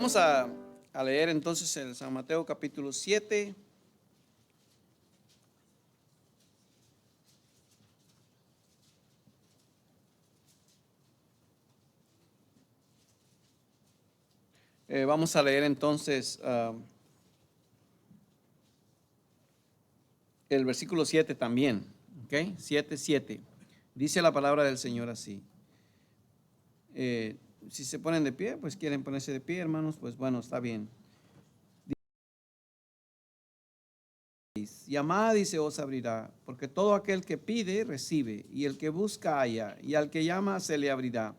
Vamos a leer entonces el San Mateo capítulo 7. Vamos a leer entonces el versículo 7 también, ¿ok? 7:7. Dice la palabra del Señor así. Si se ponen de pie, pues quieren ponerse de pie, hermanos, pues bueno, está bien. Llamad y se os abrirá, porque todo aquel que pide, recibe, y el que busca, halla, y al que llama, se le abrirá.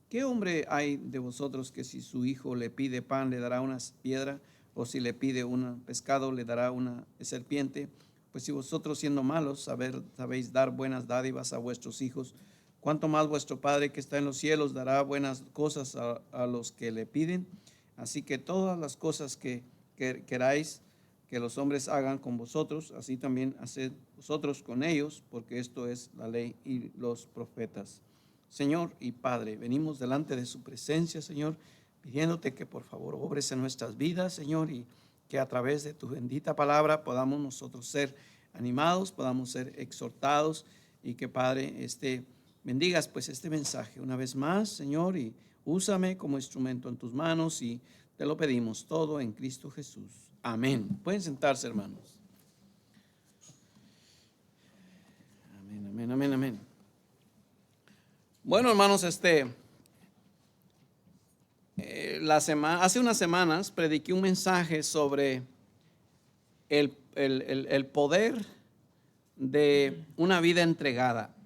¿Qué hombre hay de vosotros que si su hijo le pide pan, le dará una piedra? O si le pide un pescado, le dará una serpiente? Pues si vosotros siendo malos sabéis dar buenas dádivas a vuestros hijos, ¿cuánto más vuestro Padre que está en los cielos dará buenas cosas a los que le piden? Así que todas las cosas que queráis que los hombres hagan con vosotros, así también haced vosotros con ellos, porque esto es la ley y los profetas. Señor y Padre, venimos delante de su presencia, Señor, pidiéndote que por favor obres en nuestras vidas, Señor, y que a través de tu bendita palabra podamos nosotros ser animados, podamos ser exhortados, y que, Padre, bendigas pues este mensaje una vez más, Señor, y úsame como instrumento en tus manos, y te lo pedimos todo en Cristo Jesús. Amén. Pueden sentarse, hermanos. Amén, amén, amén, amén. Bueno, hermanos, hace unas semanas prediqué un mensaje sobre el poder de una vida entregada.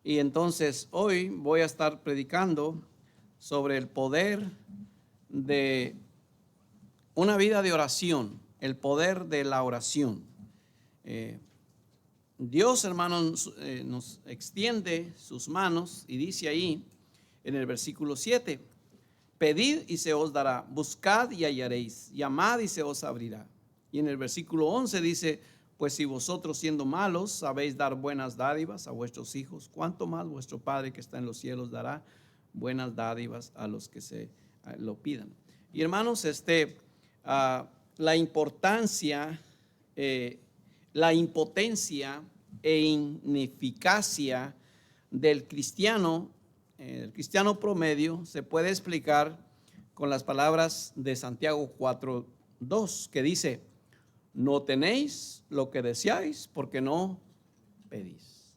Y entonces hoy voy a estar predicando sobre el poder de una vida de oración, el poder de la oración. Dios, hermanos, nos extiende sus manos y dice ahí en el versículo 7, pedid y se os dará, buscad y hallaréis, llamad y se os abrirá. Y en el versículo 11 dice, pues si vosotros siendo malos sabéis dar buenas dádivas a vuestros hijos, ¿cuánto más vuestro Padre que está en los cielos dará buenas dádivas a los que se lo pidan? Y hermanos, la importancia, la impotencia e ineficacia del cristiano, el cristiano promedio, se puede explicar con las palabras de Santiago 4:2, que dice, no tenéis lo que deseáis porque no pedís.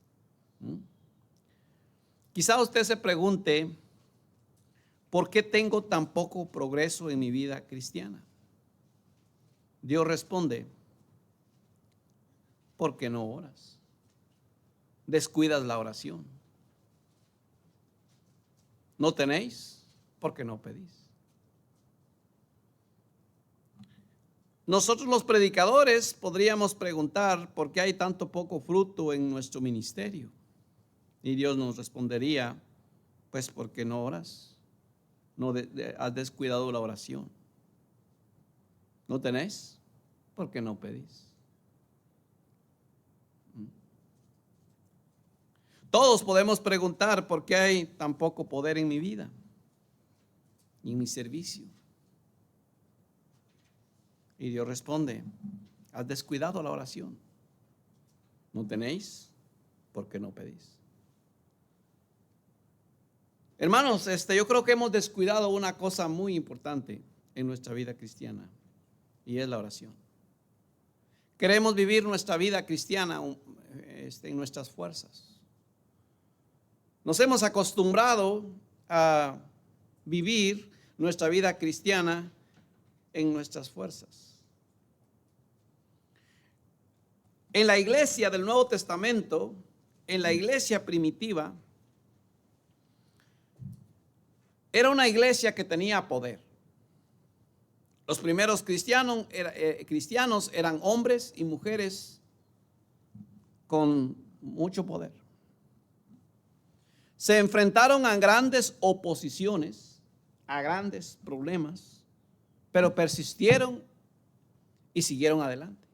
Quizá usted se pregunte, ¿por qué tengo tan poco progreso en mi vida cristiana? Dios responde, porque no oras. Descuidas la oración. No tenéis porque no pedís. Nosotros los predicadores podríamos preguntar por qué hay tanto poco fruto en nuestro ministerio. Y Dios nos respondería, pues porque no oras, no has descuidado la oración. ¿No tenéis? Porque no pedís. Todos podemos preguntar por qué hay tan poco poder en mi vida y en mi servicio. Y Dios responde, has descuidado la oración. ¿No tenéis? Porque no pedís. Hermanos, yo creo que hemos descuidado una cosa muy importante en nuestra vida cristiana, y es la oración. Queremos vivir nuestra vida cristiana en nuestras fuerzas. Nos hemos acostumbrado a vivir nuestra vida cristiana en nuestras fuerzas. En la iglesia del Nuevo Testamento, en la iglesia primitiva, era una iglesia que tenía poder. Los primeros cristianos eran hombres y mujeres con mucho poder. Se enfrentaron a grandes oposiciones, a grandes problemas, pero persistieron y siguieron adelante.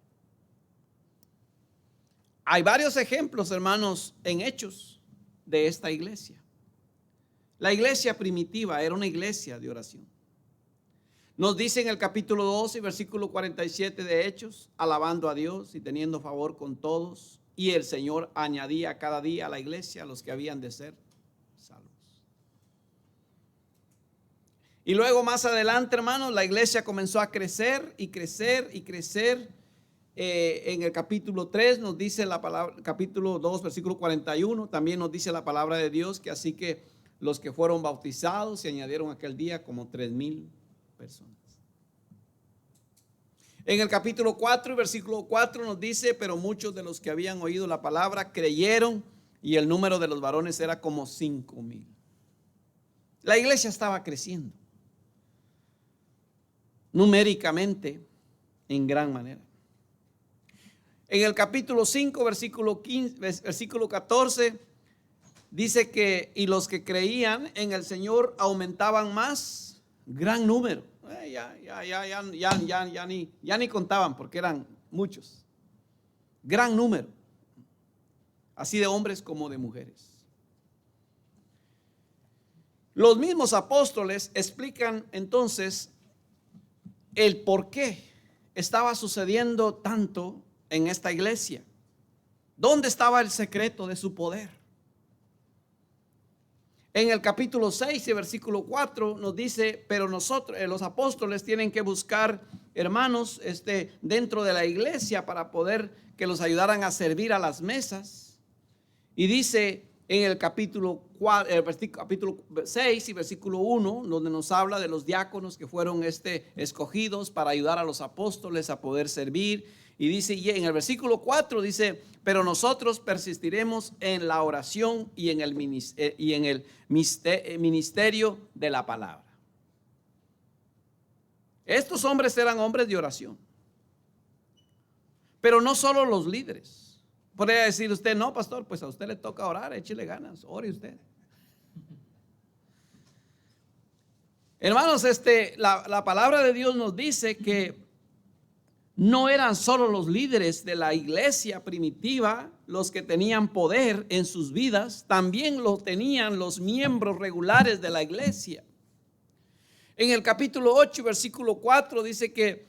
Hay varios ejemplos, hermanos, en Hechos de esta iglesia. La iglesia primitiva era una iglesia de oración. Nos dice en el capítulo 12, versículo 47 de Hechos, alabando a Dios y teniendo favor con todos. Y el Señor añadía cada día a la iglesia a los que habían de ser salvos. Y luego más adelante, hermanos, la iglesia comenzó a crecer y crecer y crecer. En el capítulo 3 nos dice la palabra, capítulo 2, versículo 41, también nos dice la palabra de Dios que así que los que fueron bautizados se añadieron aquel día como 3,000 personas. En el capítulo 4 y versículo 4 nos dice, pero muchos de los que habían oído la palabra creyeron y el número de los varones era como 5,000. La iglesia estaba creciendo numéricamente en gran manera. En el capítulo 5, versículo 14, dice que y los que creían en el Señor aumentaban más, gran número. Ya ni contaban porque eran muchos. Gran número. Así de hombres como de mujeres. Los mismos apóstoles explican entonces el por qué estaba sucediendo tanto en esta iglesia. ¿Dónde estaba el secreto de su poder? En el capítulo 6 y versículo 4 nos dice, pero nosotros, los apóstoles tienen que buscar hermanos dentro de la iglesia para poder que los ayudaran a servir a las mesas. Y dice en el capítulo 6 y versículo 1, donde nos habla de los diáconos que fueron escogidos para ayudar a los apóstoles a poder servir. Y dice, y en el versículo 4 dice, pero nosotros persistiremos en la oración y en el ministerio de la palabra. Estos hombres eran hombres de oración. Pero no solo los líderes. Podría decir usted, no, pastor, pues a usted le toca orar, échele ganas, ore usted. Hermanos, la palabra de Dios nos dice que no eran solo los líderes de la iglesia primitiva los que tenían poder en sus vidas, también lo tenían los miembros regulares de la iglesia. En el capítulo 8, versículo 4 dice que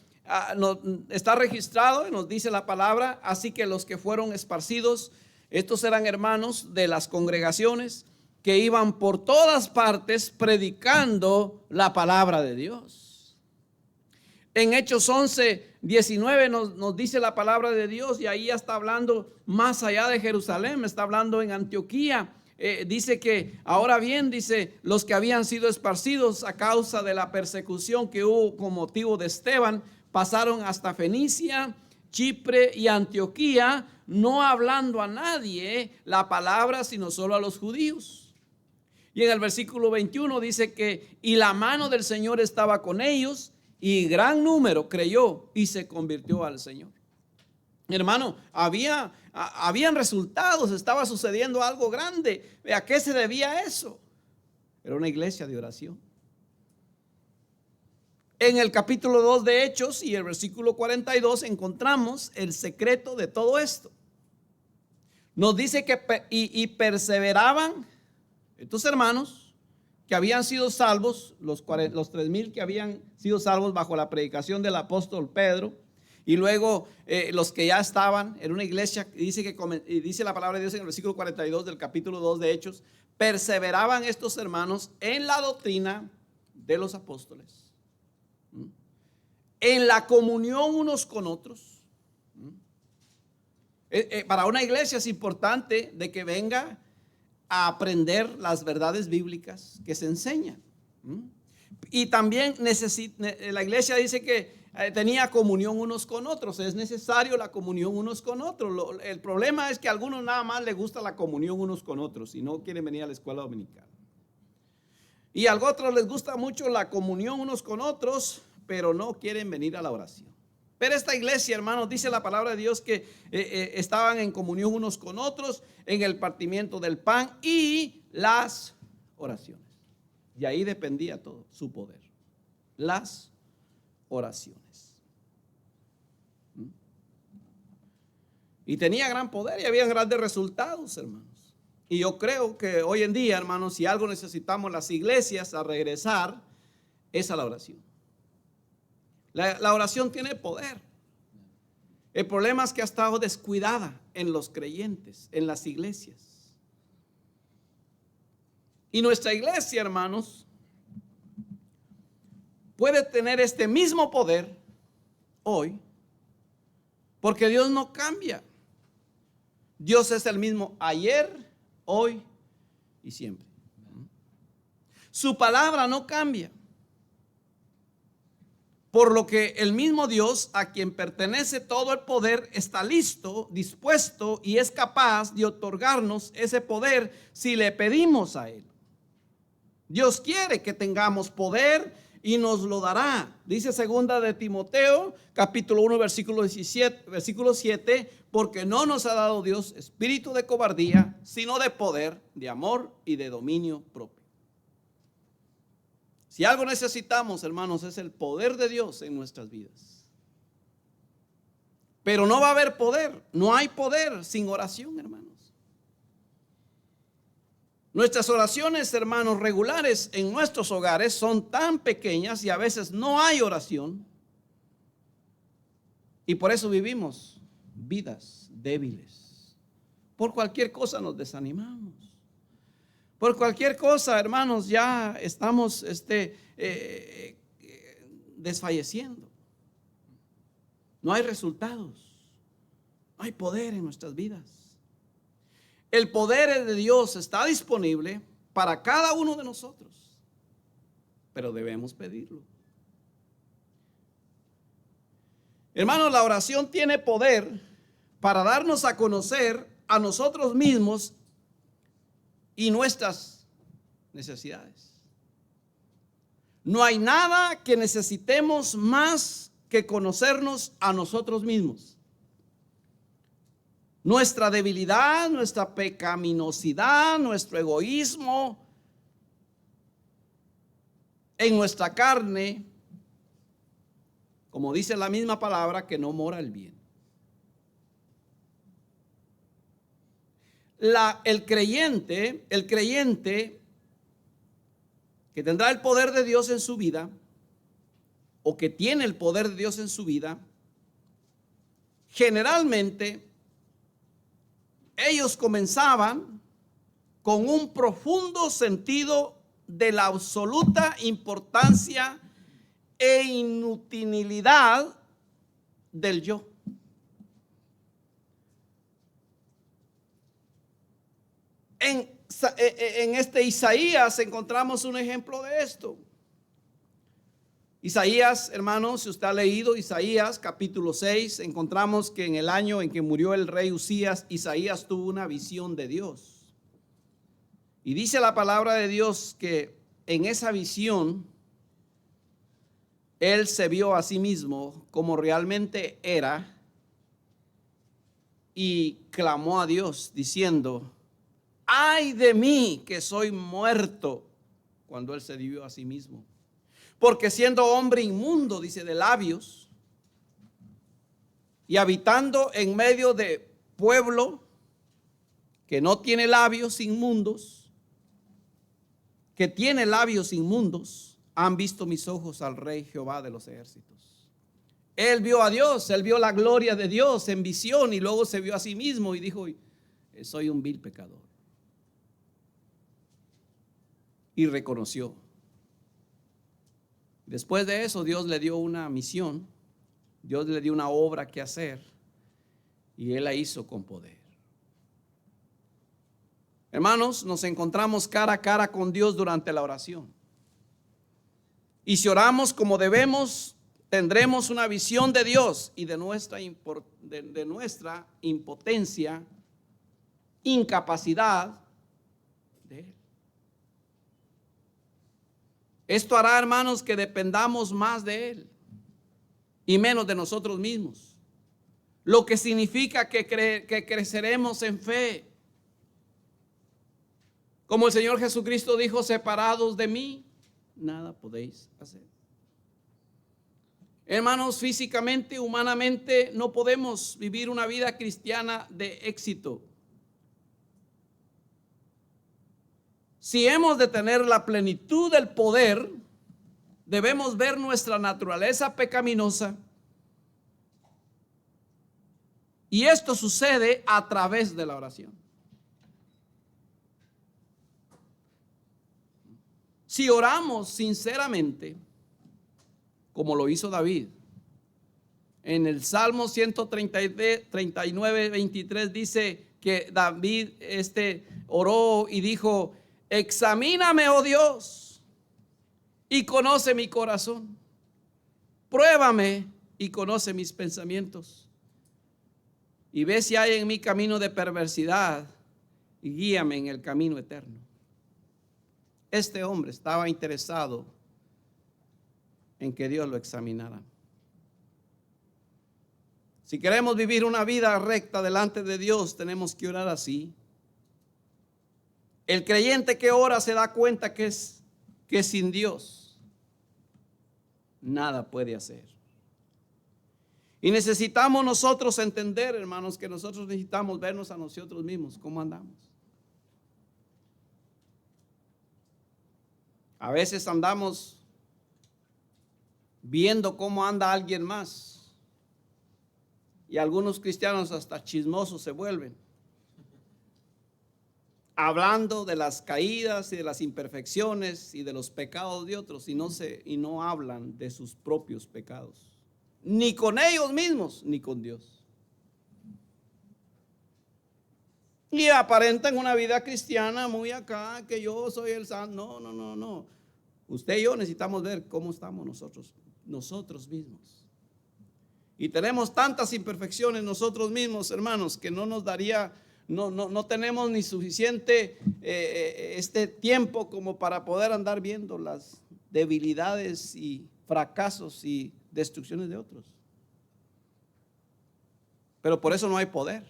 está registrado y nos dice la palabra, así que los que fueron esparcidos, estos eran hermanos de las congregaciones que iban por todas partes predicando la palabra de Dios. En Hechos 11, 19 nos dice la palabra de Dios, y ahí ya está hablando más allá de Jerusalén, está hablando en Antioquía. Dice que ahora bien, dice, los que habían sido esparcidos a causa de la persecución que hubo con motivo de Esteban, pasaron hasta Fenicia, Chipre y Antioquía, no hablando a nadie la palabra, sino solo a los judíos. Y en el versículo 21 dice que y la mano del Señor estaba con ellos, y gran número creyó y se convirtió al Señor. Hermano, habían resultados, estaba sucediendo algo grande. ¿A qué se debía eso? Era una iglesia de oración. En el capítulo 2 de Hechos y el versículo 42 encontramos el secreto de todo esto. Nos dice que y perseveraban estos hermanos que habían sido salvos, los 3,000 que habían sido salvos bajo la predicación del apóstol Pedro, y luego los que ya estaban en una iglesia, dice la palabra de Dios en el versículo 42 del capítulo 2 de Hechos, perseveraban estos hermanos en la doctrina de los apóstoles, en la comunión unos con otros. Para una iglesia es importante de que venga a aprender las verdades bíblicas que se enseñan. Y también la iglesia dice que tenía comunión unos con otros. Es necesario la comunión unos con otros. El problema es que a algunos nada más les gusta la comunión unos con otros y no quieren venir a la escuela dominical. Y a otros les gusta mucho la comunión unos con otros, pero no quieren venir a la oración. Pero esta iglesia, hermanos, dice la palabra de Dios que estaban en comunión unos con otros, en el partimiento del pan y las oraciones. Y ahí dependía todo, su poder. Las oraciones. Y tenía gran poder y había grandes resultados, hermanos. Y yo creo que hoy en día, hermanos, si algo necesitamos las iglesias a regresar, es a la oración. La oración tiene poder. El problema es que ha estado descuidada en los creyentes, en las iglesias. Y nuestra iglesia, hermanos, puede tener este mismo poder hoy, porque Dios no cambia. Dios es el mismo ayer, hoy y siempre. Su palabra no cambia. Por lo que el mismo Dios, a quien pertenece todo el poder, está listo, dispuesto y es capaz de otorgarnos ese poder si le pedimos a Él. Dios quiere que tengamos poder y nos lo dará. Dice segunda de Timoteo, capítulo 1, versículo 7, porque no nos ha dado Dios espíritu de cobardía, sino de poder, de amor y de dominio propio. Si algo necesitamos, hermanos, es el poder de Dios en nuestras vidas. Pero no va a haber poder, no hay poder sin oración, hermanos. Nuestras oraciones, hermanos, regulares en nuestros hogares son tan pequeñas y a veces no hay oración. Y por eso vivimos vidas débiles. Por cualquier cosa nos desanimamos. Por cualquier cosa, hermanos, ya estamos desfalleciendo. No hay resultados. No hay poder en nuestras vidas. El poder de Dios está disponible para cada uno de nosotros, pero debemos pedirlo. Hermanos, la oración tiene poder para darnos a conocer a nosotros mismos y nuestras necesidades. No hay nada que necesitemos más que conocernos a nosotros mismos. Nuestra debilidad, nuestra pecaminosidad, nuestro egoísmo en nuestra carne, como dice la misma palabra, que no mora el bien. El creyente que tendrá el poder de Dios en su vida, o que tiene el poder de Dios en su vida, generalmente ellos comenzaban con un profundo sentido de la absoluta importancia e inutilidad del yo. En Isaías encontramos un ejemplo de esto. Isaías, hermanos, si usted ha leído Isaías capítulo 6, encontramos que en el año en que murió el rey Usías, Isaías tuvo una visión de Dios. Y dice la palabra de Dios que en esa visión él se vio a sí mismo como realmente era y clamó a Dios diciendo: ay de mí que soy muerto, cuando él se vio a sí mismo. Porque siendo hombre inmundo, dice, de labios, y habitando en medio de pueblo que no tiene labios inmundos, que tiene labios inmundos, han visto mis ojos al Rey Jehová de los ejércitos. Él vio a Dios, él vio la gloria de Dios en visión y luego se vio a sí mismo y dijo: soy un vil pecador. Y reconoció. Después de eso, Dios le dio una misión, Dios le dio una obra que hacer y él la hizo con poder. Hermanos, nos encontramos cara a cara con Dios durante la oración. Y si oramos como debemos, tendremos una visión de Dios y de nuestra impotencia, incapacidad de Él. Esto hará, hermanos, que dependamos más de Él y menos de nosotros mismos. Lo que significa que creceremos en fe. Como el Señor Jesucristo dijo: separados de mí, nada podéis hacer. Hermanos, físicamente, humanamente, no podemos vivir una vida cristiana de éxito. Si hemos de tener la plenitud del poder debemos ver nuestra naturaleza pecaminosa. Y esto sucede a través de la oración. Si oramos sinceramente, como lo hizo David, en el Salmo 139, 23 dice que David oró y dijo: examíname, oh Dios, y conoce mi corazón. Pruébame y conoce mis pensamientos. Y ve si hay en mí camino de perversidad y guíame en el camino eterno. Este hombre estaba interesado en que Dios lo examinara. Si queremos vivir una vida recta delante de Dios, tenemos que orar así. El creyente que ora se da cuenta que sin Dios nada puede hacer. Y necesitamos nosotros entender, hermanos, que nosotros necesitamos vernos a nosotros mismos, cómo andamos. A veces andamos viendo cómo anda alguien más. Y algunos cristianos hasta chismosos se vuelven, hablando de las caídas y de las imperfecciones y de los pecados de otros, y no hablan de sus propios pecados. Ni con ellos mismos, ni con Dios. Y aparentan una vida cristiana muy acá, que yo soy el santo. No. Usted y yo necesitamos ver cómo estamos nosotros mismos. Y tenemos tantas imperfecciones nosotros mismos, hermanos, que no nos daría, no tenemos ni suficiente tiempo como para poder andar viendo las debilidades y fracasos y destrucciones de otros. Pero por eso no hay poder.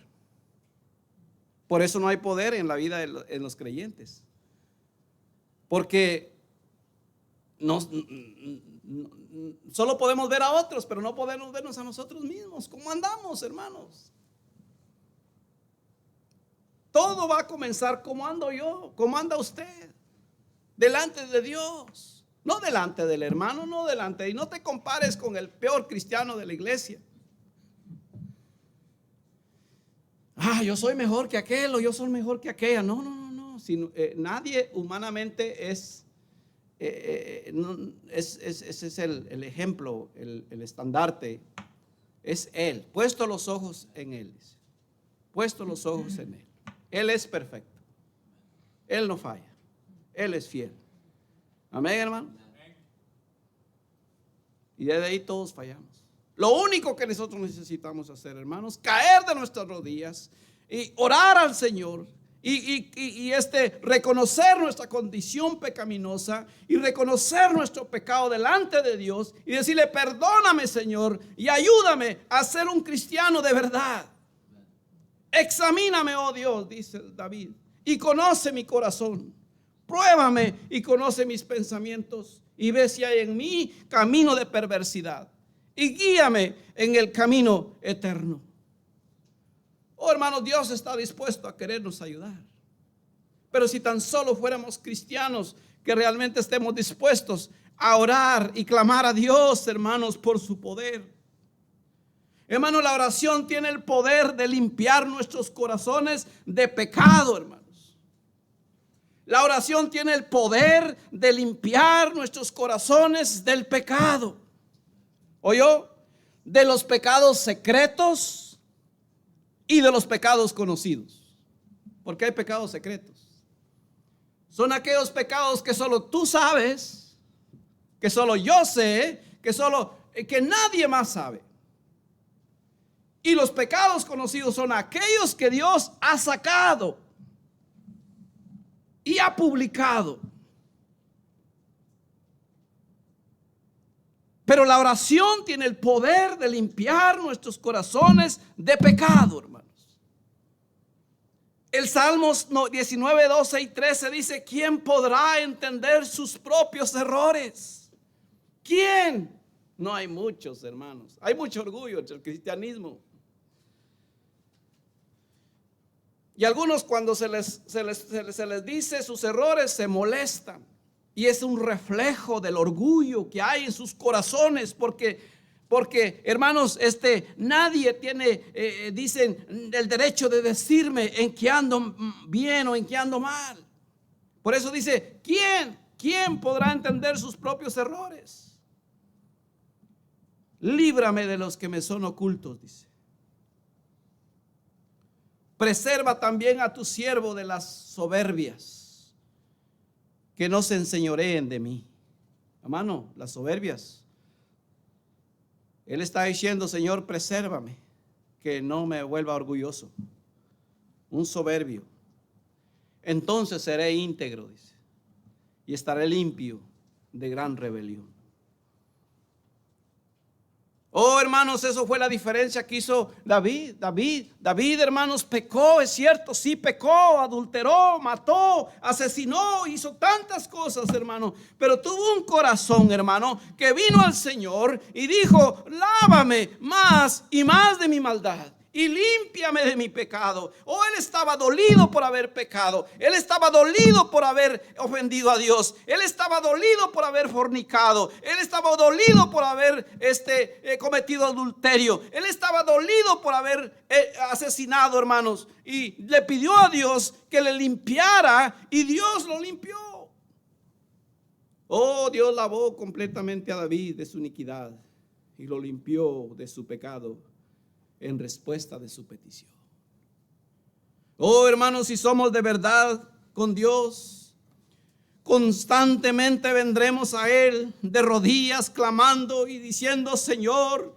Por eso no hay poder en la vida de los creyentes. Porque solo podemos ver a otros, pero no podemos vernos a nosotros mismos. ¿Cómo andamos, hermanos? Todo va a comenzar cómo ando yo, cómo anda usted delante de Dios. No delante del hermano, y no te compares con el peor cristiano de la iglesia. Yo soy mejor que aquel, o yo soy mejor que aquella. No. Nadie humanamente ese es el ejemplo, el estandarte. Es Él, puesto los ojos en Él. Puesto los ojos en Él. Él es perfecto. Él no falla. Él es fiel. Amén, hermano. Y desde ahí todos fallamos. Lo único que nosotros necesitamos hacer, hermanos, caer de nuestras rodillas y orar al Señor y reconocer nuestra condición pecaminosa y reconocer nuestro pecado delante de Dios y decirle: perdóname, Señor, y ayúdame a ser un cristiano de verdad. Examíname, oh Dios, dice David, y conoce mi corazón. Pruébame y conoce mis pensamientos y ve si hay en mí camino de perversidad y guíame en el camino eterno. Oh, hermanos, Dios está dispuesto a querernos ayudar. Pero si tan solo fuéramos cristianos que realmente estemos dispuestos a orar y clamar a Dios, hermanos, por su poder. Hermanos, la oración tiene el poder de limpiar nuestros corazones de pecado, hermanos. La oración tiene el poder de limpiar nuestros corazones del pecado. ¿Oyó? De los pecados secretos y de los pecados conocidos. Porque hay pecados secretos. Son aquellos pecados que solo tú sabes, que solo yo sé, que nadie más sabe. Y los pecados conocidos son aquellos que Dios ha sacado y ha publicado. Pero la oración tiene el poder de limpiar nuestros corazones de pecado, hermanos. El Salmos 19, 12 y 13 dice: ¿quién podrá entender sus propios errores? ¿Quién? No hay muchos, hermanos. Hay mucho orgullo entre el cristianismo. Y algunos, cuando se les dice sus errores, se molestan. Y es un reflejo del orgullo que hay en sus corazones, porque hermanos, nadie tiene, dicen, el derecho de decirme en qué ando bien o en qué ando mal. Por eso dice, ¿quién podrá entender sus propios errores? Líbrame de los que me son ocultos, dice. Preserva también a tu siervo de las soberbias, que no se enseñoreen de mí. Hermano, las soberbias. Él está diciendo, Señor, presérvame, que no me vuelva orgulloso, un soberbio. Entonces seré íntegro, dice, y estaré limpio de gran rebelión. Oh, hermanos, eso fue la diferencia que hizo David. David, hermanos, pecó, es cierto, sí pecó, adulteró, mató, asesinó, hizo tantas cosas, hermano. Pero tuvo un corazón, hermano, que vino al Señor y dijo, lávame más y más de mi maldad y límpiame de mi pecado. Oh, él estaba dolido por haber pecado. Él estaba dolido por haber ofendido a Dios. Él estaba dolido por haber fornicado. Él estaba dolido por haber cometido adulterio. Él estaba dolido por haber asesinado, hermanos. Y le pidió a Dios que le limpiara, y Dios lo limpió. Oh, Dios lavó completamente a David de su iniquidad y lo limpió de su pecado en respuesta de su petición. Oh, hermanos, si somos de verdad con Dios, constantemente vendremos a Él de rodillas, clamando y diciendo, Señor,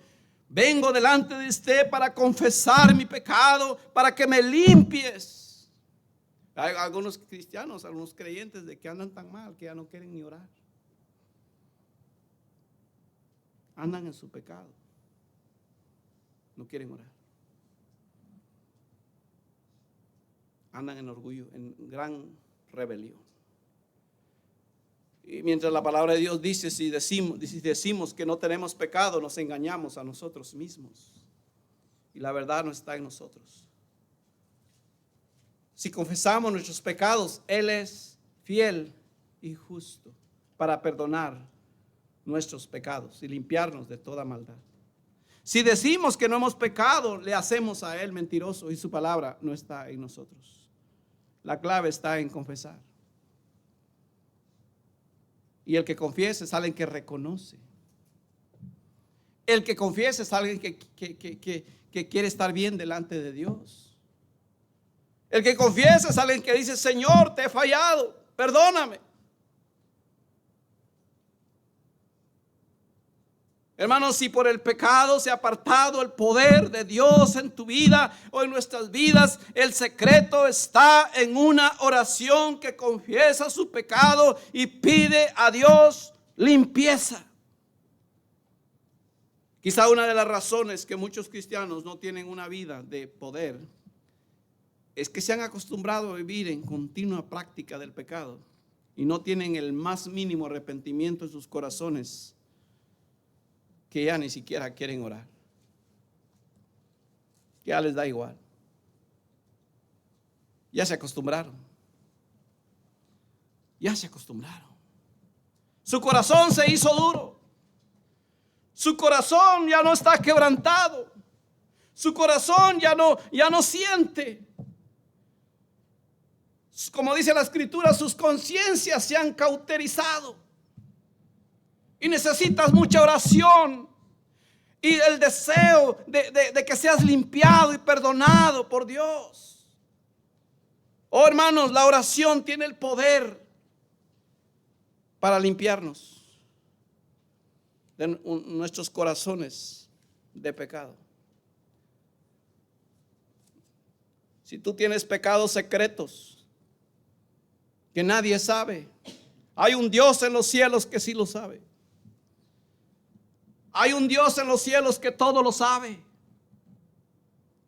vengo delante de usted para confesar mi pecado, para que me limpies. Hay algunos cristianos, algunos creyentes de que andan tan mal que ya no quieren ni orar. Andan en su pecado, no quieren orar. Andan en orgullo, en gran rebelión. Y mientras la palabra de Dios dice, si decimos que no tenemos pecado, nos engañamos a nosotros mismos. Y la verdad no está en nosotros. Si confesamos nuestros pecados, Él es fiel y justo para perdonar nuestros pecados y limpiarnos de toda maldad. Si decimos que no hemos pecado, le hacemos a Él mentiroso y su palabra no está en nosotros. La clave está en confesar. Y el que confiese es alguien que reconoce. El que confiese es alguien que quiere estar bien delante de Dios. El que confiesa es alguien que dice, Señor, te he fallado, perdóname. Hermanos, si por el pecado se ha apartado el poder de Dios en tu vida o en nuestras vidas, el secreto está en una oración que confiesa su pecado y pide a Dios limpieza. Quizá una de las razones que muchos cristianos no tienen una vida de poder es que se han acostumbrado a vivir en continua práctica del pecado y no tienen el más mínimo arrepentimiento en sus corazones, que ya ni siquiera quieren orar, que ya les da igual. Ya se acostumbraron. Ya se acostumbraron. Su corazón se hizo duro. Su corazón ya no está quebrantado. Su corazón ya no siente. Como dice la Escritura, sus conciencias se han cauterizado. Y necesitas mucha oración y el deseo de que seas limpiado y perdonado por Dios. Oh, hermanos, la oración tiene el poder para limpiarnos de nuestros corazones de pecado. Si tú tienes pecados secretos que nadie sabe, hay un Dios en los cielos que sí lo sabe. Hay un Dios en los cielos que todo lo sabe.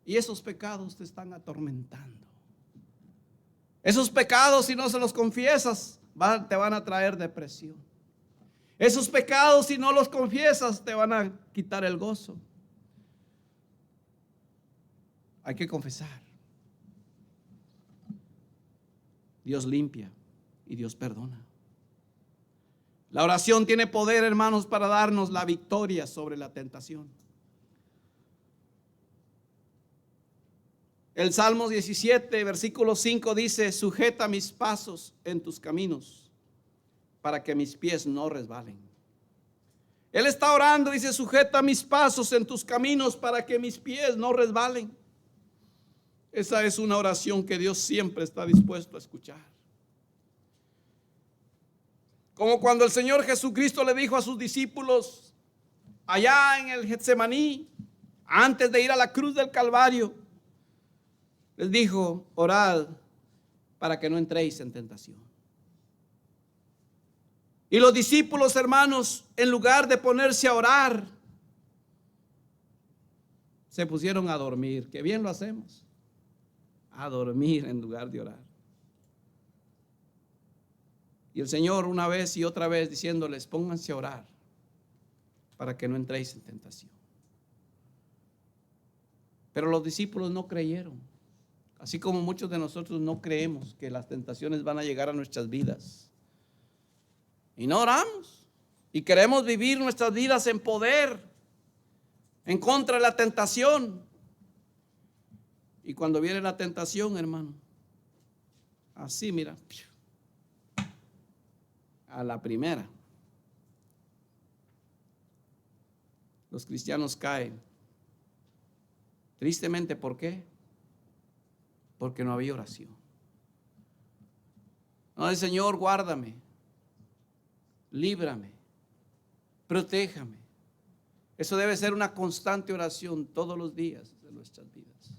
Y esos pecados te están atormentando. Esos pecados, si no se los confiesas, te van a traer depresión. Esos pecados, si no los confiesas, te van a quitar el gozo. Hay que confesar. Dios limpia y Dios perdona. La oración tiene poder, hermanos, para darnos la victoria sobre la tentación. El Salmo 17, versículo 5 dice: sujeta mis pasos en tus caminos, para que mis pies no resbalen. Él está orando, dice: sujeta mis pasos en tus caminos, para que mis pies no resbalen. Esa es una oración que Dios siempre está dispuesto a escuchar. Como cuando el Señor Jesucristo le dijo a sus discípulos allá en el Getsemaní, antes de ir a la cruz del Calvario, les dijo: orad para que no entréis en tentación. Y los discípulos, hermanos, en lugar de ponerse a orar, se pusieron a dormir. Qué bien lo hacemos, a dormir en lugar de orar. Y el Señor una vez y otra vez diciéndoles: pónganse a orar para que no entréis en tentación. Pero los discípulos no creyeron, así como muchos de nosotros no creemos que las tentaciones van a llegar a nuestras vidas. Y no oramos. Y queremos vivir nuestras vidas en poder, en contra de la tentación. Y cuando viene la tentación, hermano, así mira, a la primera, los cristianos caen. Tristemente, ¿por qué? Porque no había oración. No, el Señor, guárdame, líbrame, protéjame. Eso debe ser una constante oración todos los días de nuestras vidas.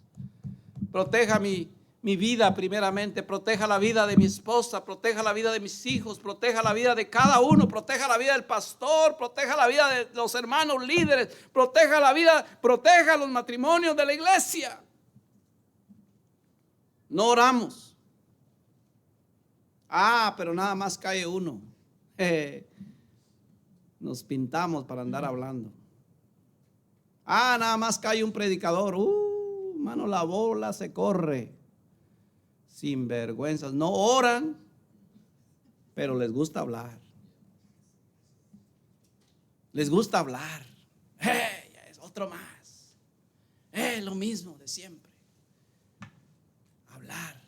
Proteja mi vida primeramente, proteja la vida de mi esposa, proteja la vida de mis hijos, proteja la vida de cada uno, proteja la vida del pastor, proteja la vida de los hermanos líderes, proteja la vida, proteja los matrimonios de la iglesia. No oramos. Pero nada más cae uno. Nos pintamos para andar hablando. Nada más cae un predicador. Mano, la bola se corre. Sin vergüenzas. No oran, pero les gusta hablar. Les gusta hablar. Ya es otro más. Lo mismo de siempre. Hablar.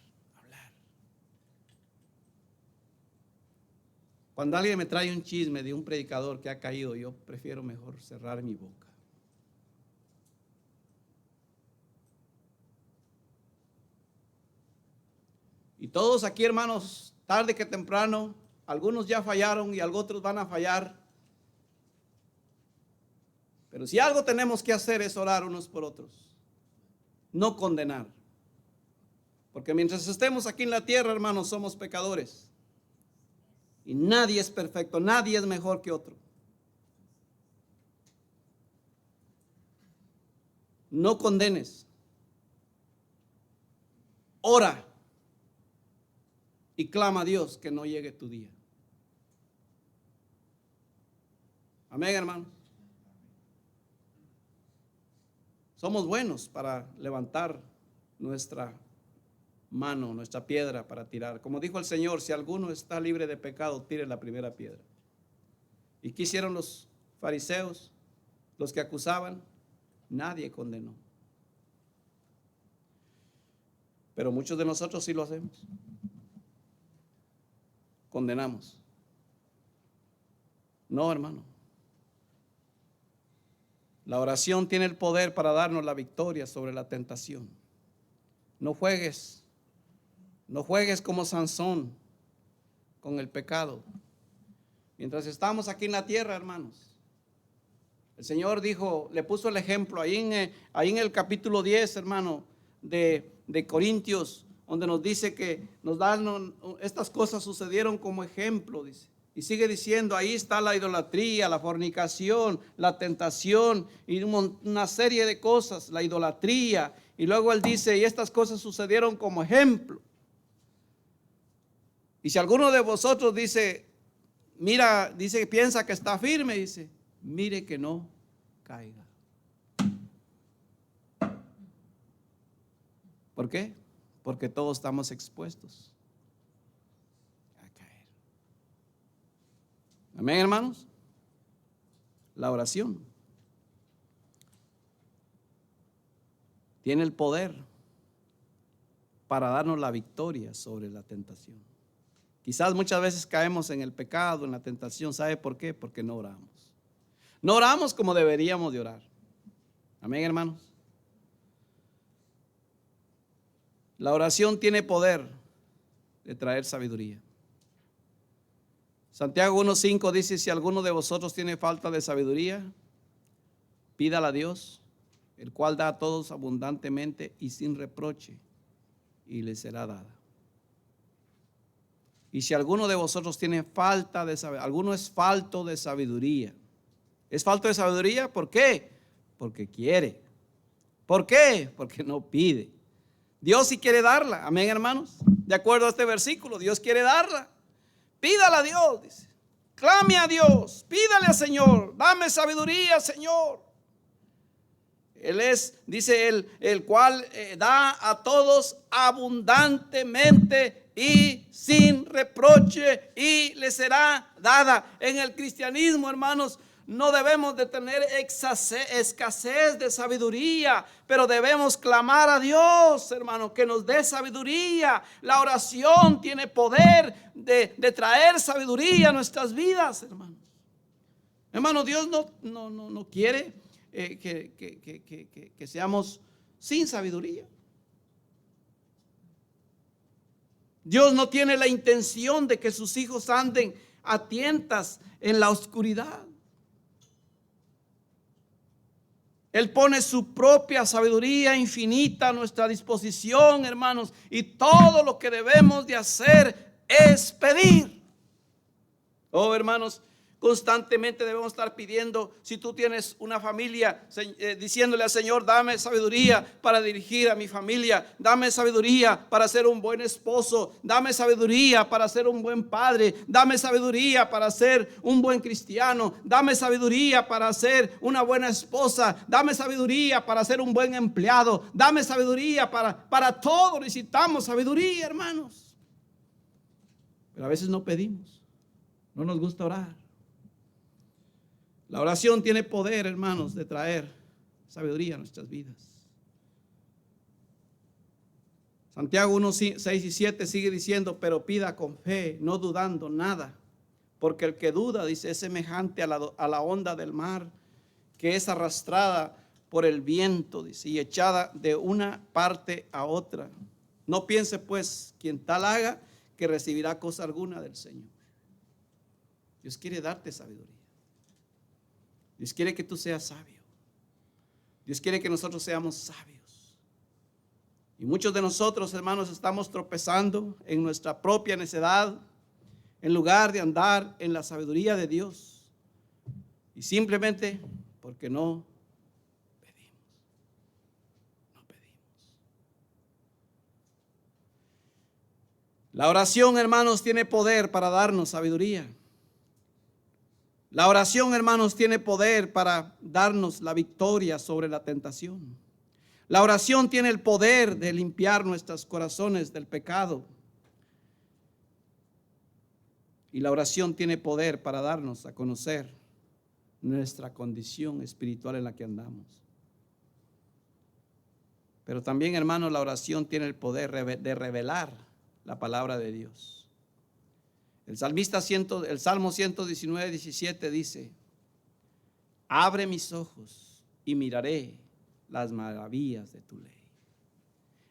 Cuando alguien me trae un chisme de un predicador que ha caído, yo prefiero mejor cerrar mi boca. Y todos aquí, hermanos, tarde que temprano, algunos ya fallaron y otros van a fallar. Pero si algo tenemos que hacer es orar unos por otros, no condenar. Porque mientras estemos aquí en la tierra, hermanos, somos pecadores. Y nadie es perfecto, nadie es mejor que otro. No condenes. Ora y clama a Dios que no llegue tu día. Amén, hermanos. Somos buenos para levantar nuestra mano, nuestra piedra para tirar. Como dijo el Señor: si alguno está libre de pecado, tire la primera piedra. ¿Y qué hicieron los fariseos? Los que acusaban, nadie condenó. Pero muchos de nosotros sí lo hacemos. Condenamos. No, hermano. La oración tiene el poder para darnos la victoria sobre la tentación. No juegues como Sansón con el pecado. Mientras estamos aquí en la tierra, hermanos, el Señor dijo, le puso el ejemplo ahí en el capítulo 10, hermano, de Corintios, donde nos dice que estas cosas sucedieron como ejemplo, dice. Y sigue diciendo, ahí está la idolatría, la fornicación, la tentación y una serie de cosas, la idolatría. Y luego él dice, y estas cosas sucedieron como ejemplo. Y si alguno de vosotros dice, piensa que está firme, dice, mire que no caiga. ¿Por qué? Porque todos estamos expuestos a caer. Amén, hermanos. La oración tiene el poder para darnos la victoria sobre la tentación. Quizás muchas veces caemos en el pecado, en la tentación. ¿Sabe por qué? Porque no oramos. No oramos como deberíamos de orar. Amén, hermanos. La oración tiene poder de traer sabiduría. Santiago 1:5 dice: si alguno de vosotros tiene falta de sabiduría, pídala a Dios, el cual da a todos abundantemente y sin reproche, y le será dada. Y si alguno de vosotros tiene falta de sabiduría, alguno es falto de sabiduría. ¿Es falto de sabiduría? ¿Por qué? Porque quiere. ¿Por qué? Porque no pide. Dios sí quiere darla. Amén, hermanos. De acuerdo a este versículo, Dios quiere darla. Pídala a Dios, dice. Clame a Dios, pídale al Señor, dame sabiduría, Señor. Él es, dice él, el cual da a todos abundantemente y sin reproche, y le será dada. En el cristianismo, hermanos, no debemos de tener escasez de sabiduría, pero debemos clamar a Dios, hermano, que nos dé sabiduría. La oración tiene poder de traer sabiduría a nuestras vidas, hermanos. Hermano, Dios no quiere que seamos sin sabiduría. Dios no tiene la intención de que sus hijos anden a tientas en la oscuridad. Él pone su propia sabiduría infinita a nuestra disposición, hermanos, y todo lo que debemos de hacer es pedir. Oh, hermanos, constantemente debemos estar pidiendo. Si tú tienes una familia, diciéndole al Señor: dame sabiduría para dirigir a mi familia, dame sabiduría para ser un buen esposo, dame sabiduría para ser un buen padre, dame sabiduría para ser un buen cristiano, dame sabiduría para ser una buena esposa, dame sabiduría para ser un buen empleado, dame sabiduría para todo. Necesitamos sabiduría, hermanos. Pero a veces no pedimos, no nos gusta orar. La oración tiene poder, hermanos, de traer sabiduría a nuestras vidas. Santiago 1:6-7 sigue diciendo: pero pida con fe, no dudando nada, porque el que duda, dice, es semejante a la onda del mar, que es arrastrada por el viento, dice, y echada de una parte a otra. No piense pues quien tal haga que recibirá cosa alguna del Señor. Dios quiere darte sabiduría. Dios quiere que tú seas sabio. Dios quiere que nosotros seamos sabios. Y muchos de nosotros, hermanos, estamos tropezando en nuestra propia necedad, en lugar de andar en la sabiduría de Dios. Y simplemente porque no pedimos. No pedimos. La oración, hermanos, tiene poder para darnos sabiduría. La oración, hermanos, tiene poder para darnos la victoria sobre la tentación. La oración tiene el poder de limpiar nuestros corazones del pecado. Y la oración tiene poder para darnos a conocer nuestra condición espiritual en la que andamos. Pero también, hermanos, la oración tiene el poder de revelar la palabra de Dios. El Salmo 119:17 dice: abre mis ojos y miraré las maravillas de tu ley.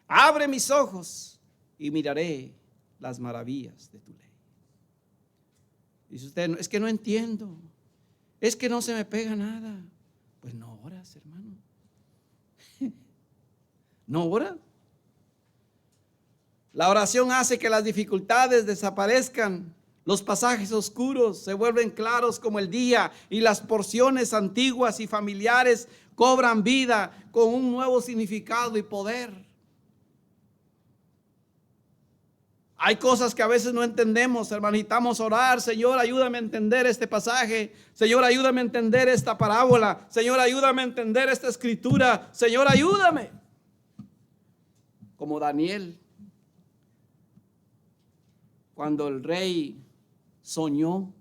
Abre mis ojos y miraré las maravillas de tu ley. Dice usted: es que no entiendo, es que no se me pega nada. Pues no oras, hermano. No oras. La oración hace que las dificultades desaparezcan. Los pasajes oscuros se vuelven claros como el día, y las porciones antiguas y familiares cobran vida con un nuevo significado y poder. Hay cosas que a veces no entendemos, hermano. Necesitamos orar: Señor, ayúdame a entender este pasaje. Señor, ayúdame a entender esta parábola. Señor, ayúdame a entender esta escritura. Señor, ayúdame. Como Daniel, cuando el rey soñó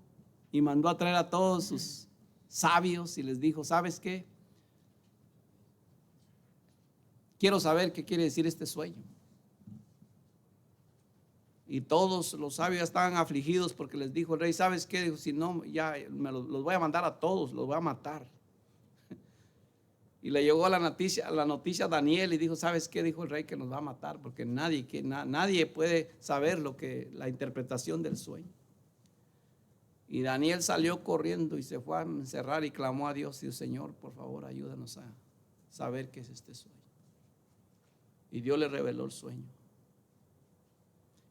y mandó a traer a todos sus sabios y les dijo: ¿sabes qué? Quiero saber qué quiere decir este sueño. Y todos los sabios estaban afligidos porque les dijo el rey: ¿sabes qué? Dijo: si no, ya los voy a mandar a todos, los voy a matar. Y le llegó la noticia a Daniel y dijo: ¿sabes qué? Dijo el rey que nos va a matar porque nadie puede saber la interpretación del sueño. Y Daniel salió corriendo y se fue a encerrar y clamó a Dios y dijo: Señor, por favor, ayúdanos a saber qué es este sueño. Y Dios le reveló el sueño.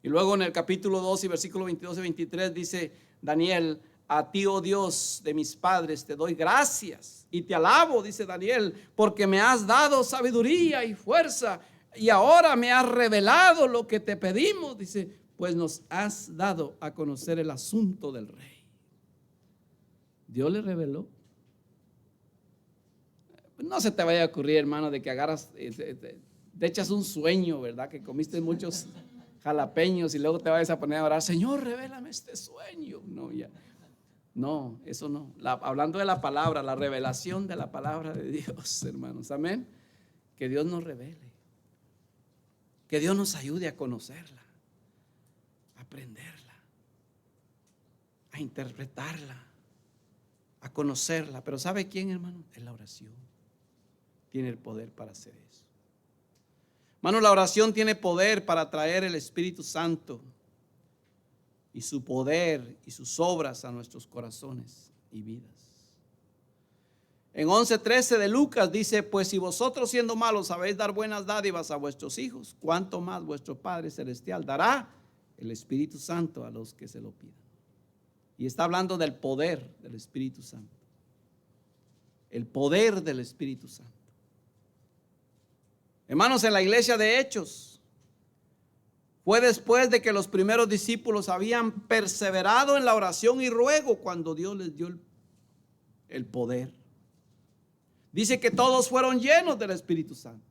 Y luego en el capítulo 2 y versículo 22 y 23 dice Daniel: a ti, oh Dios de mis padres, te doy gracias y te alabo, dice Daniel, porque me has dado sabiduría y fuerza y ahora me has revelado lo que te pedimos, dice, pues nos has dado a conocer el asunto del rey. Dios le reveló. No se te vaya a ocurrir, hermano, de que agarras, te echas un sueño, ¿verdad? Que comiste muchos jalapeños y luego te vayas a poner a orar: Señor, revélame este sueño. No, eso no. Hablando de la palabra, la revelación de la palabra de Dios, hermanos, amén. Que Dios nos revele, que Dios nos ayude a conocerla, a aprenderla, a interpretarla, a conocerla. Pero ¿sabe quién, hermano? Es la oración. Tiene el poder para hacer eso. Hermano, la oración tiene poder para traer el Espíritu Santo y su poder y sus obras a nuestros corazones y vidas. En 11:13 de Lucas dice: pues si vosotros siendo malos sabéis dar buenas dádivas a vuestros hijos, cuánto más vuestro Padre Celestial dará el Espíritu Santo a los que se lo pidan. Y está hablando del poder del Espíritu Santo. El poder del Espíritu Santo. Hermanos, en la iglesia de Hechos, fue después de que los primeros discípulos habían perseverado en la oración y ruego cuando Dios les dio el poder. Dice que todos fueron llenos del Espíritu Santo.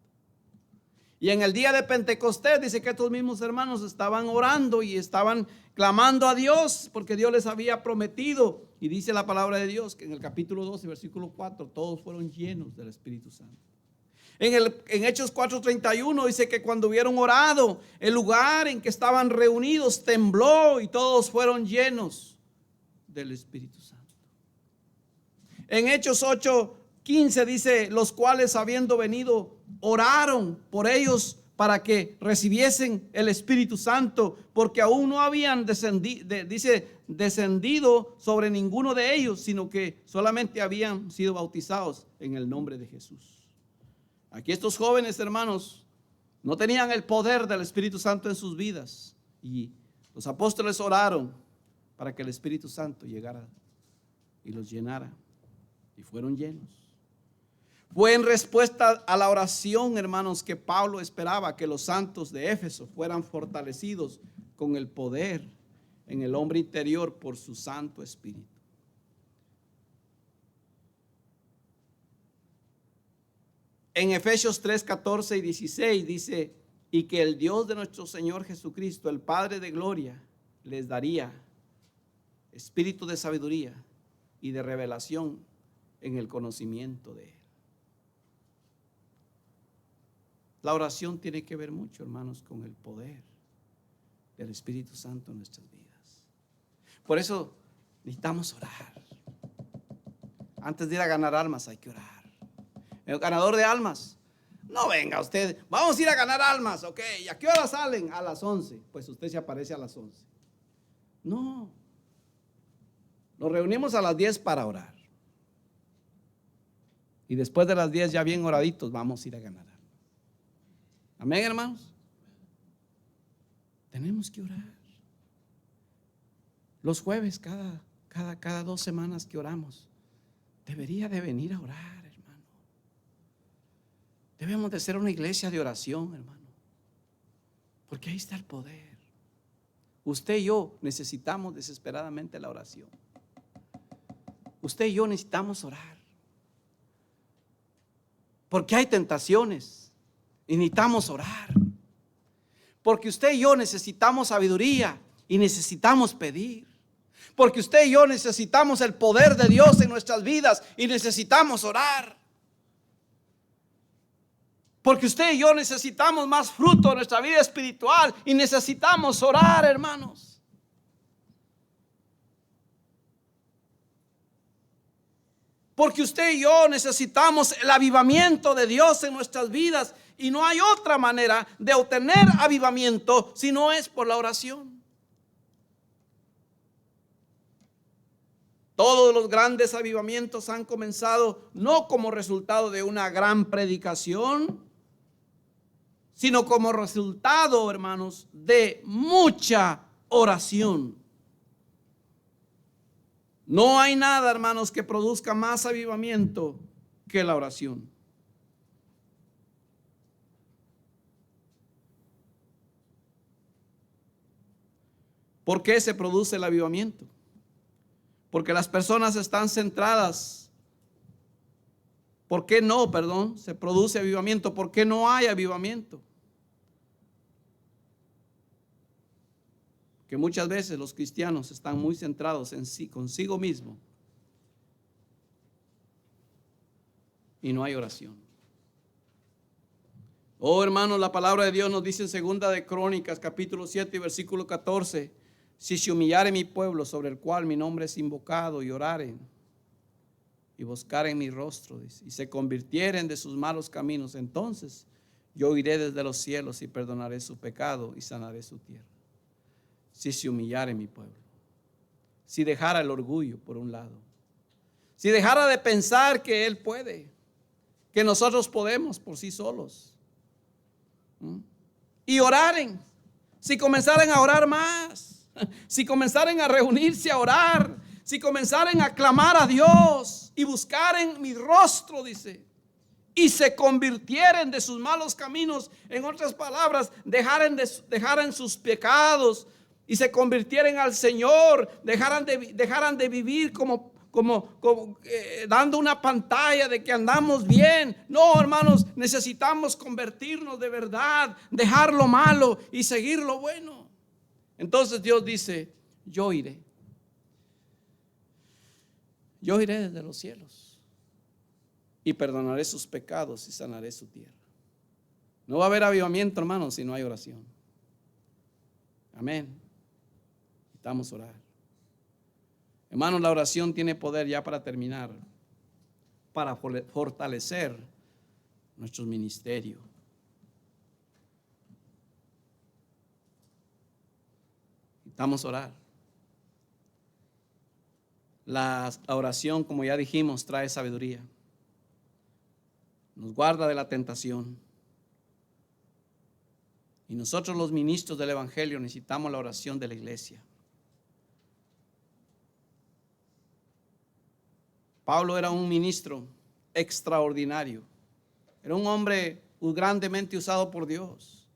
Y en el día de Pentecostés dice que estos mismos hermanos estaban orando y estaban clamando a Dios porque Dios les había prometido. Y dice la palabra de Dios que en el capítulo 12, versículo 4, todos fueron llenos del Espíritu Santo. En Hechos 4:31 dice que cuando hubieron orado, el lugar en que estaban reunidos tembló y todos fueron llenos del Espíritu Santo. En Hechos 8:15 dice: los cuales habiendo venido oraron por ellos para que recibiesen el Espíritu Santo, porque aún no habían descendido sobre ninguno de ellos, sino que solamente habían sido bautizados en el nombre de Jesús. Aquí estos jóvenes, hermanos, no tenían el poder del Espíritu Santo en sus vidas, y los apóstoles oraron para que el Espíritu Santo llegara y los llenara, y fueron llenos. Fue en respuesta a la oración, hermanos, que Pablo esperaba que los santos de Éfeso fueran fortalecidos con el poder en el hombre interior por su Santo Espíritu. En Efesios 3:14 y 16 dice: y que el Dios de nuestro Señor Jesucristo, el Padre de gloria, les daría espíritu de sabiduría y de revelación en el conocimiento de Él. La oración tiene que ver mucho, hermanos, con el poder del Espíritu Santo en nuestras vidas. Por eso necesitamos orar. Antes de ir a ganar almas hay que orar. El ganador de almas: no venga usted, vamos a ir a ganar almas, ok, ¿y a qué hora salen? A las 11. Pues usted se aparece a las 11. No, nos reunimos a las 10 para orar, y después de las 10 ya bien oraditos vamos a ir a ganar almas. Amén, hermanos. Tenemos que orar. Los jueves, cada 2 semanas que oramos, debería de venir a orar. Debemos de ser una iglesia de oración, hermano, porque ahí está el poder. Usted y yo necesitamos desesperadamente la oración. Usted y yo necesitamos orar, porque hay tentaciones y necesitamos orar. Porque usted y yo necesitamos sabiduría y necesitamos pedir. Porque usted y yo necesitamos el poder de Dios en nuestras vidas y necesitamos orar. Porque usted y yo necesitamos más fruto en nuestra vida espiritual y necesitamos orar, hermanos. Porque usted y yo necesitamos el avivamiento de Dios en nuestras vidas y no hay otra manera de obtener avivamiento si no es por la oración. Todos los grandes avivamientos han comenzado no como resultado de una gran predicación, sino como resultado, hermanos, de mucha oración. No hay nada, hermanos, que produzca más avivamiento que la oración. ¿Por qué se produce el avivamiento? Porque las personas están centradas. ¿Por qué no, se produce avivamiento? ¿Por qué no hay avivamiento? Que muchas veces los cristianos están muy centrados en sí, consigo mismo, y no hay oración. Oh, hermanos, la palabra de Dios nos dice en Segunda de Crónicas, capítulo 7, versículo 14: si se humillare mi pueblo, sobre el cual mi nombre es invocado, y oraren y buscaren mi rostro, dice, y se convirtieren de sus malos caminos, entonces yo iré desde los cielos y perdonaré su pecado y sanaré su tierra. Si se humillare mi pueblo, si dejara el orgullo por un lado, si dejara de pensar que Él puede, que nosotros podemos por sí solos, y oraren, si comenzaran a orar más, si comenzaran a reunirse a orar, si comenzaran a clamar a Dios y buscaren mi rostro, dice, y se convirtieren de sus malos caminos, en otras palabras, dejaran sus pecados y se convirtieran al Señor, dejaran de vivir como dando una pantalla de que andamos bien. No, hermanos, necesitamos convertirnos de verdad, dejar lo malo y seguir lo bueno. Entonces Dios dice: yo iré desde los cielos y perdonaré sus pecados y sanaré su tierra. No va a haber avivamiento, hermanos, si no hay oración. Amén. Necesitamos orar. Hermanos, la oración tiene poder, ya para terminar, para fortalecer nuestro ministerio. Necesitamos orar. La oración, como ya dijimos, trae sabiduría. Nos guarda de la tentación. Y nosotros, los ministros del Evangelio, necesitamos la oración de la iglesia. Pablo era un ministro extraordinario. Era un hombre grandemente usado por Dios.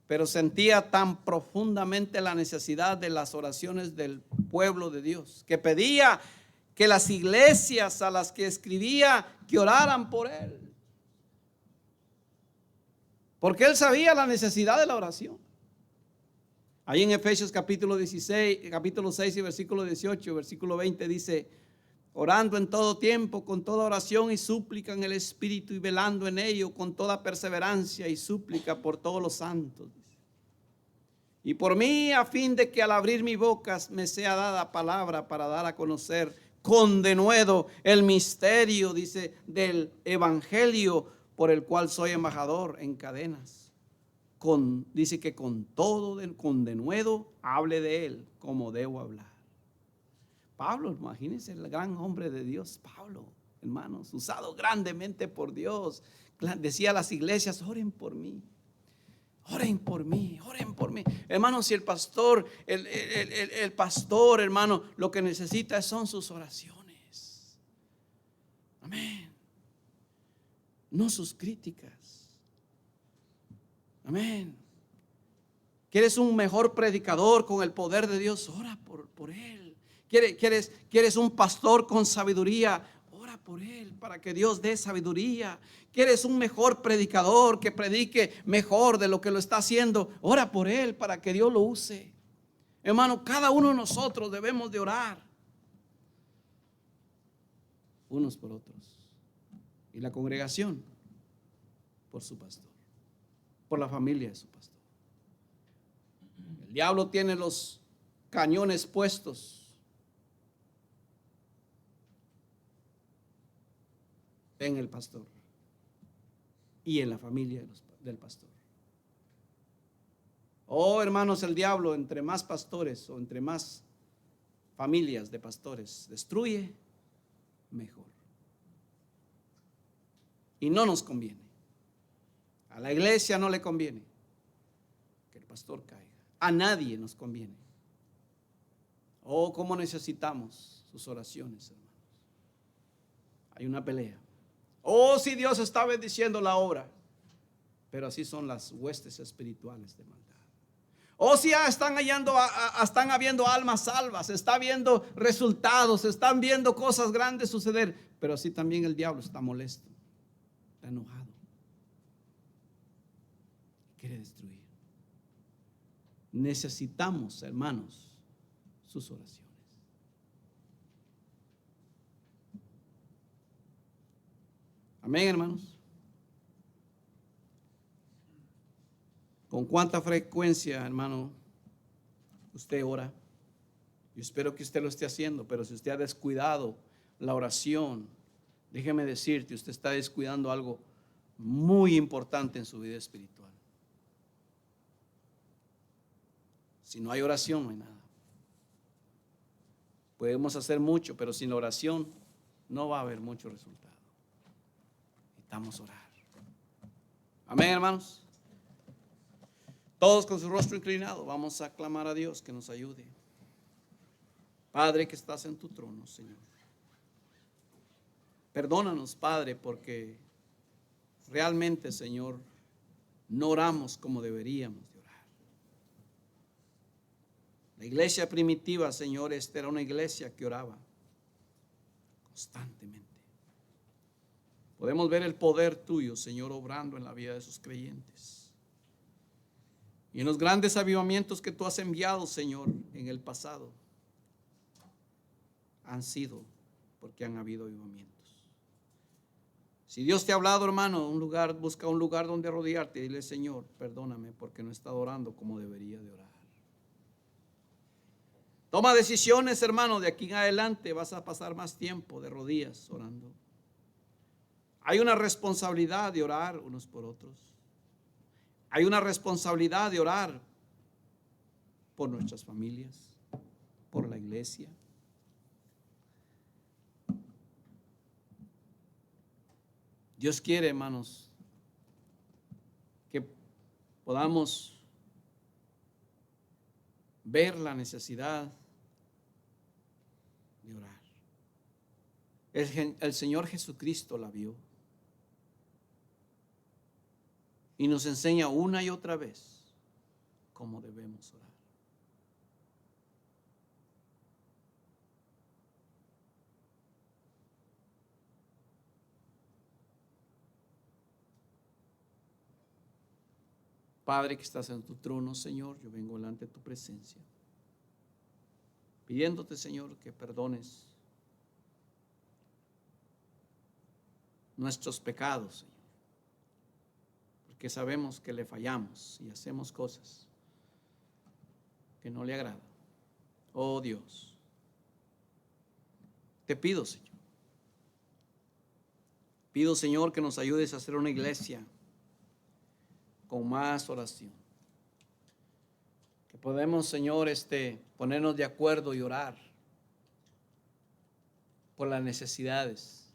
Pero sentía tan profundamente la necesidad de las oraciones del pueblo de Dios, que pedía que las iglesias a las que escribía que oraran por él. Porque él sabía la necesidad de la oración. Ahí en Efesios capítulo 16, capítulo 6 y versículo 18, versículo 20 dice: orando en todo tiempo, con toda oración y súplica en el Espíritu, y velando en ello con toda perseverancia y súplica por todos los santos. Y por mí, a fin de que al abrir mi boca me sea dada palabra para dar a conocer con denuedo el misterio, dice, del Evangelio, por el cual soy embajador en cadenas. Dice que con denuedo hable de él como debo hablar. Pablo, imagínense, el gran hombre de Dios, Pablo, hermanos, usado grandemente por Dios, decía a las iglesias: oren por mí, oren por mí, oren por mí. Hermanos, si el pastor, el pastor, hermano, lo que necesita son sus oraciones. Amén. No sus críticas. Amén. ¿Quieres un mejor predicador con el poder de Dios? Ora por él. ¿Quieres un pastor con sabiduría? Ora por él para que Dios dé sabiduría. ¿Quieres un mejor predicador que predique mejor de lo que lo está haciendo? Ora por él para que Dios lo use. Hermano, cada uno de nosotros debemos de orar unos por otros. Y la congregación por su pastor, por la familia de su pastor. El diablo tiene los cañones puestos en el pastor y en la familia del pastor. Oh, hermanos, el diablo, entre más pastores o entre más familias de pastores destruye, mejor. Y no nos conviene. A la iglesia no le conviene que el pastor caiga. A nadie nos conviene. Oh, cómo necesitamos sus oraciones, hermanos. Hay una pelea. Oh, si Dios está bendiciendo la obra, pero así son las huestes espirituales de maldad. Oh, si ya están habiendo almas salvas, está viendo resultados, están viendo cosas grandes suceder, pero así también el diablo está molesto, está enojado, quiere destruir. Necesitamos, hermanos, sus oraciones. Amén, hermanos. ¿Con cuánta frecuencia, hermano, usted ora? Yo espero que usted lo esté haciendo, pero si usted ha descuidado la oración, déjeme decirte, usted está descuidando algo muy importante en su vida espiritual. Si no hay oración, no hay nada. Podemos hacer mucho, pero sin la oración no va a haber mucho resultado. Necesitamos orar. Amén, hermanos. Todos con su rostro inclinado, vamos a clamar a Dios que nos ayude. Padre que estás en tu trono, Señor. Perdónanos, Padre, porque realmente, Señor, no oramos como deberíamos de orar. La iglesia primitiva, Señor, esta era una iglesia que oraba constantemente. Podemos ver el poder tuyo, Señor, obrando en la vida de sus creyentes. Y en los grandes avivamientos que tú has enviado, Señor, en el pasado, han sido porque han habido avivamientos. Si Dios te ha hablado, hermano, busca un lugar donde rodearte y dile: Señor, perdóname porque no he estado orando como debería de orar. Toma decisiones, hermano, de aquí en adelante vas a pasar más tiempo de rodillas orando. Hay una responsabilidad de orar unos por otros. Hay una responsabilidad de orar por nuestras familias, por la iglesia. Dios quiere, hermanos, que podamos ver la necesidad de orar. El Señor Jesucristo la vio y nos enseña una y otra vez cómo debemos orar. Padre que estás en tu trono, Señor, yo vengo delante de tu presencia, pidiéndote, Señor, que perdones nuestros pecados, Señor, porque sabemos que le fallamos y hacemos cosas que no le agradan. Oh Dios, te pido, Señor, que nos ayudes a hacer una iglesia con más oración. Que podemos, Señor, ponernos de acuerdo y orar por las necesidades,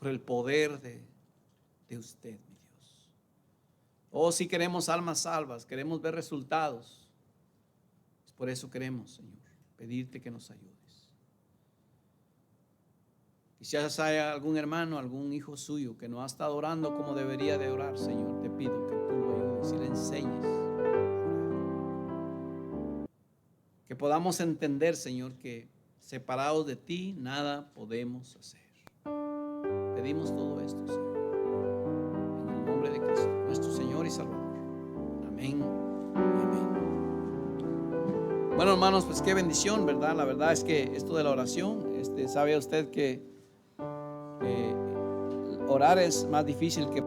por el poder de usted, mi Dios. Oh, si queremos almas salvas, queremos ver resultados. Por eso queremos, Señor, pedirte que nos ayudes. Quizás haya algún hermano, algún hijo suyo que no ha estado orando como debería de orar, Señor. Te pido que tú lo ayudes y le enseñes. Que podamos entender, Señor, que separados de ti nada podemos hacer. Pedimos todo esto, Señor, en el nombre de Cristo, nuestro Señor y Salvador. Amén y amén. Bueno, hermanos, pues qué bendición, ¿verdad? La verdad es que esto de la oración, sabe usted que orar es más difícil que